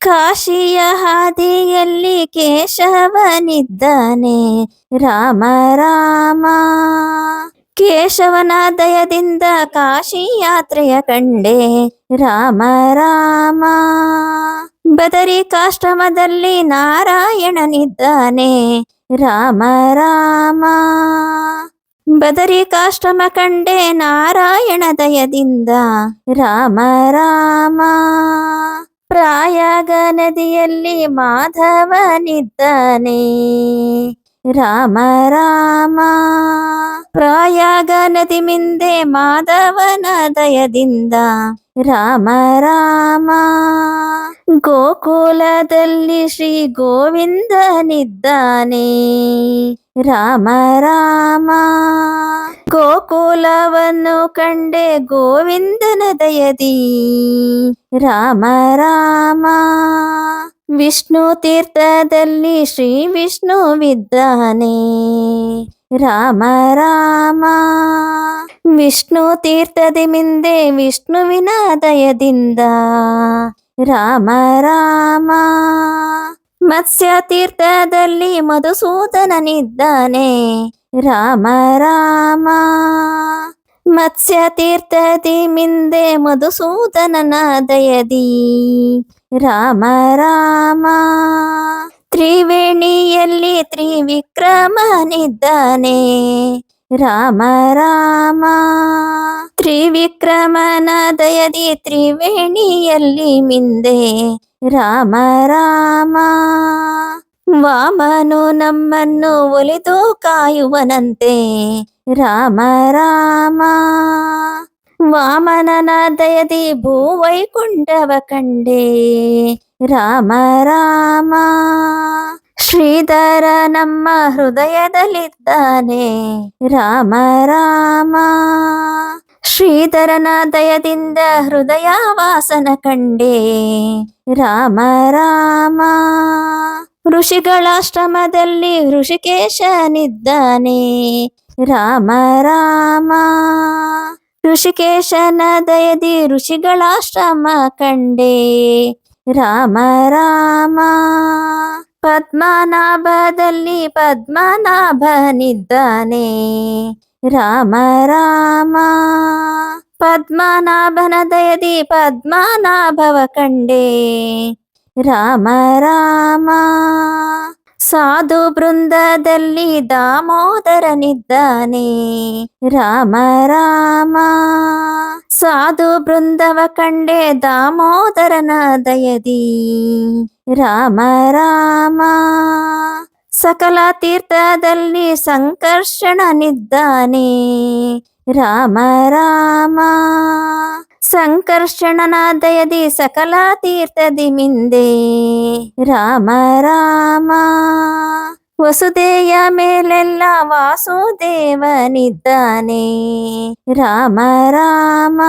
ಕಾಶಿಯ ಹಾದಿಯಲ್ಲಿ ಕೇಶವನಿದ್ದಾನೆ, ರಾಮ ರಾಮ. ಕೇಶವನ ದಯದಿಂದ ಕಾಶಿ ಯಾತ್ರೆಯ ಕಂಡೆ, ರಾಮ ರಾಮ. ಬದರಿಕಾಶ್ರಮದಲ್ಲಿ ನಾರಾಯಣನಿದ್ದಾನೆ, ರಾಮ ರಾಮ. ಬದರಿಕಾಶ್ರಮ ಕಂಡೆ ನಾರಾಯಣ ದಯದಿಂದ, ರಾಮ ರಾಮ. ಪ್ರಯಾಗ ನದಿಯಲ್ಲಿ ಮಾಧವನಿದ್ದಾನೆ, ರಾಮ ರಾಮ. ಪ್ರಯಾಗ ನದಿ ಮಿಂದೆ ಮಾಧವನ ದಯದಿಂದ, ರಾಮ ರಾಮ. ಗೋಕುಲದಲ್ಲಿ ಶ್ರೀ ಗೋವಿಂದನಿದ್ದಾನೆ, ರಾಮ ರಾಮ. ಗೋಕುಲವನ್ನು ಕಂಡೆ ಗೋವಿಂದನ ದಯದಿ, ರಾಮ ರಾಮ. ವಿಷ್ಣು ತೀರ್ಥದಲ್ಲಿ ಶ್ರೀ ವಿಷ್ಣುವಿದ್ದಾನೆ, ರಾಮ ರಾಮ. ವಿಷ್ಣು ತೀರ್ಥದಿ ಮಿಂದೆ ವಿಷ್ಣುವಿನ ದಯದಿಂದ, ರಾಮ ರಾಮ. ಮತ್ಸ್ಯ ತೀರ್ಥದಲ್ಲಿ ಮಧುಸೂದನನಿದ್ದಾನೆ, ರಾಮ ರಾಮ. ಮತ್ಸ್ಯ ತೀರ್ಥದಿ ಮಿಂದೆ ಮಧುಸೂದನನ ದಯದಿ, ರಾಮ ರಾಮ. ತ್ರಿವೇಣಿಯಲ್ಲಿ ತ್ರಿವಿಕ್ರಮನಿದ್ದಾನೆ, ರಾಮ ರಾಮ. ತ್ರಿವಿಕ್ರಮನ ದಯದಿ ತ್ರಿವೇಣಿಯಲ್ಲಿ ಮಿಂದೆ, ರಾಮ ರಾಮ. ವಾಮನು ನಮ್ಮನ್ನು ಒಲಿದು ಕಾಯುವನಂತೆ, ರಾಮ ರಾಮ. ವಾಮನನ ದಯದಿ ಭೂವೈಕುಂಠವ ಕಂಡೆ, ರಾಮ ರಾಮ. ಶ್ರೀಧರ ನಮ್ಮ ಹೃದಯದಲ್ಲಿದ್ದಾನೆ, ರಾಮ ರಾಮ. ಶ್ರೀಧರನ ದಯದಿಂದ ಹೃದಯ ವಾಸನ ಕಂಡೆ, ರಾಮ ರಾಮ. ಋಷಿಗಳಾಶ್ರಮದಲ್ಲಿ ಋಷಿಕೇಶನಿದ್ದಾನೆ, ರಾಮ ರಾಮ. ಋಷಿಕೇಶನ ದಯದಿ ಋಷಿಗಳಾಶ್ರಮ ಕಂಡೆ, ರಾಮ ರಾಮ. ಪದ್ಮನಾಭದಲ್ಲಿ ಪದ್ಮನಾಭನಿದ್ದಾನೆ, ರಾಮ ರಾಮ. ಪದ್ಮನಾಭನ ದಯದಿ ಪದ್ಮನಾಭವ ಕಂಡೆ, ರಾಮ ರಾಮ. ಸಾಧು ಬೃಂದದಲ್ಲಿ ದಾಮೋದರನಿದ್ದಾನೆ, ರಾಮ ರಾಮ. ಸಾಧು ಬೃಂದವ ಕಂಡೆ ದಾಮೋದರನ ದಯದಿ, ರಾಮ ರಾಮ. ಸಕಲ ತೀರ್ಥದಲ್ಲಿ ಸಂಕರ್ಷಣನಿದ್ದಾನೆ, ರಾಮ ರಾಮ. ಸಂಕರ್ಷಣನ ದಯದಿ ಸಕಲ ತೀರ್ಥದಿ ಮಿಂದೆ, ರಾಮ ರಾಮ. ವಸುದೆಯ ಮೇಲೆಲ್ಲ ವಾಸುದೇವನಿದ್ದಾನೆ, ರಾಮ ರಾಮ.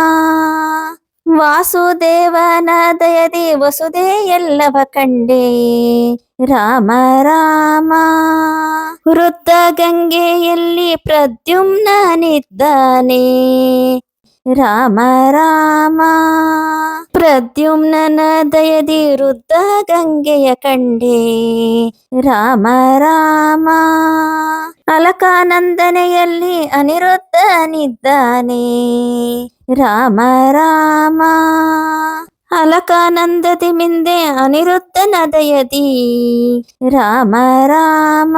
ವಾಸುದೇವನ ದಯದಿ ವಸುದೆ ಎಲ್ಲವ ಕಂಡೆ, ರಾಮ ರಾಮ. ವೃದ್ಧ ಗಂಗೆಯಲ್ಲಿ ಪ್ರದ್ಯುಮ್ನನಿದ್ದಾನೆ, ರಾಮ ರಾಮ. ಪ್ರದ್ಯುಮ್ನನ ದಯದಿ ವೃದ್ಧ ಗಂಗೆಯ ಕಂಡೆ, ರಾಮ ರಾಮ. ಅಲಕಾನಂದನೆಯಲ್ಲಿ ಅನಿರುದ್ಧನಿದ್ದಾನೆ, ರಾಮ ರಾಮ. ಅಲಕಾನಂದದಿ ಮಿಂದೆ ಅನಿರುದ್ಧನ ದಯದಿ, ರಾಮ ರಾಮ.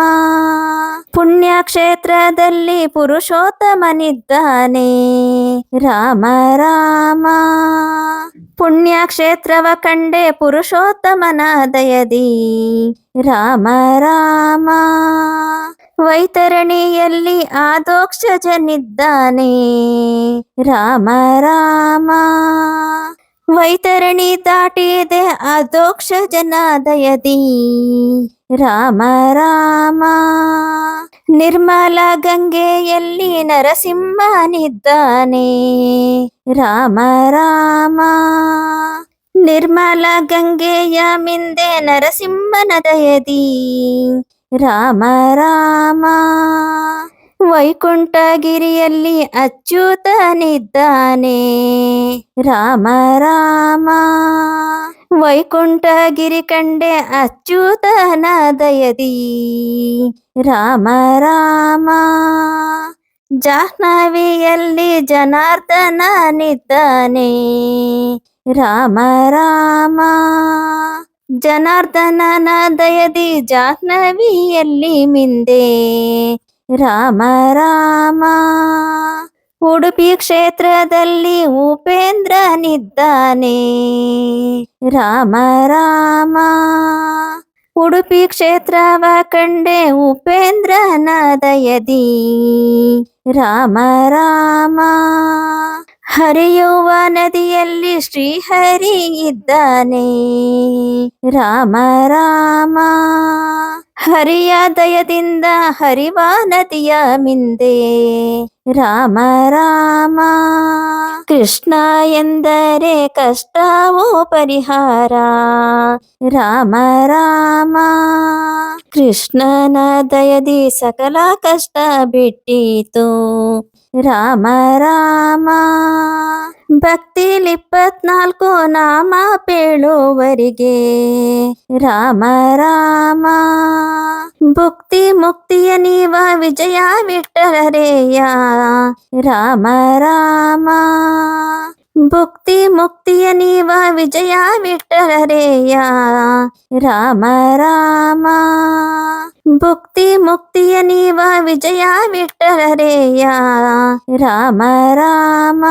ಪುಣ್ಯಕ್ಷೇತ್ರದಲ್ಲಿ ಪುರುಷೋತ್ತಮನಿದ್ದಾನೆ, ರಾಮ ರಾಮ. ಪುಣ್ಯಕ್ಷೇತ್ರವ ಕಂಡೆ ಪುರುಷೋತ್ತಮನ ದಯದಿ, ರಾಮ ರಾಮ. ವೈತರಣಿಯಲ್ಲಿ ಆದೋಕ್ಷಜನಿದ್ದಾನೆ, ರಾಮ ರಾಮ. ವೈತರಣಿ ದಾಟಿದೆ ಆದೋಕ್ಷಜನ ದಯದಿ, ರಾಮ ರಾಮ. ನಿರ್ಮಲ ಗಂಗೆಯಲ್ಲಿ ನರಸಿಂಹನಿದ್ದಾನೆ, ರಾಮ ರಾಮ. ನಿರ್ಮಲ ಗಂಗೆಯ ಮಿಂದೆ ನರಸಿಂಹನ ದಯದಿ, ರಾಮ ರಾಮ. ವೈಕುಂಠಗಿರಿಯಲ್ಲಿ ಅಚ್ಯುತನಿದ್ದಾನೆ ರಾಮ ರಾಮ. ವೈಕುಂಠಗಿರಿ ಕಂಡೆ ಅಚ್ಯುತನ ದಯದಿ ರಾಮ ರಾಮ. ಜಾಹ್ನವಿಯಲ್ಲಿ ಜನಾರ್ದನನಿದ್ದಾನೆ ರಾಮ ರಾಮ. ಜನಾರ್ದನನ ದಯದಿ ಜಾಹ್ನವಿಯಲ್ಲಿ ಮಿಂದೆ ರಾಮ ರಾಮ. ಉಡುಪಿ ಕ್ಷೇತ್ರದಲ್ಲಿ ಉಪೇಂದ್ರನಿದ್ದಾನೆ ರಾಮ ರಾಮ. ಉಡುಪಿ ಕ್ಷೇತ್ರವ ಕಂಡೆ ಉಪೇಂದ್ರನ ದಯದಿ ರಾಮ ರಾಮ. ಹರಿಯುವ ನದಿಯಲ್ಲಿ ಶ್ರೀಹರಿ ಇದ್ದಾನೆ ರಾಮ ರಾಮ. ಹರಿಯ ದಯದಿಂದ ಹರಿವ ನದಿಯ ಮಿಂದೆ ರಾಮ ರಾಮ. ಕೃಷ್ಣ ಎಂದರೆ ಕಷ್ಟವೋ ಪರಿಹಾರ ರಾಮ ರಾಮ. ಕೃಷ್ಣನ ದಯದಿ ಸಕಲ ಕಷ್ಟ ಬಿಟ್ಟಿತು ರಾಮ ರಾಮ. ಭಕ್ತಿಲಿ 24 ನಾಮ ಪೇಳುವರಿಗೆ ರಾಮ ರಾಮ. ಭುಕ್ತಿ ಮುಕ್ತಿಯ ನೀವ ವಿಜಯ ವಿಠಲರೇಯ ರಾಮ ರಾಮ. ಭುಕ್ತಿ ಮುಕ್ತಿಯ ನೀವ ವಿಜಯ ವಿಠಲರೇಯ ರಾಮ ರಾಮ. ಭುಕ್ತಿ ಮುಕ್ತಿಯ ನೀವ ವಿಜಯ ವಿಠಲರೇಯ ರಾಮ ರಾಮ.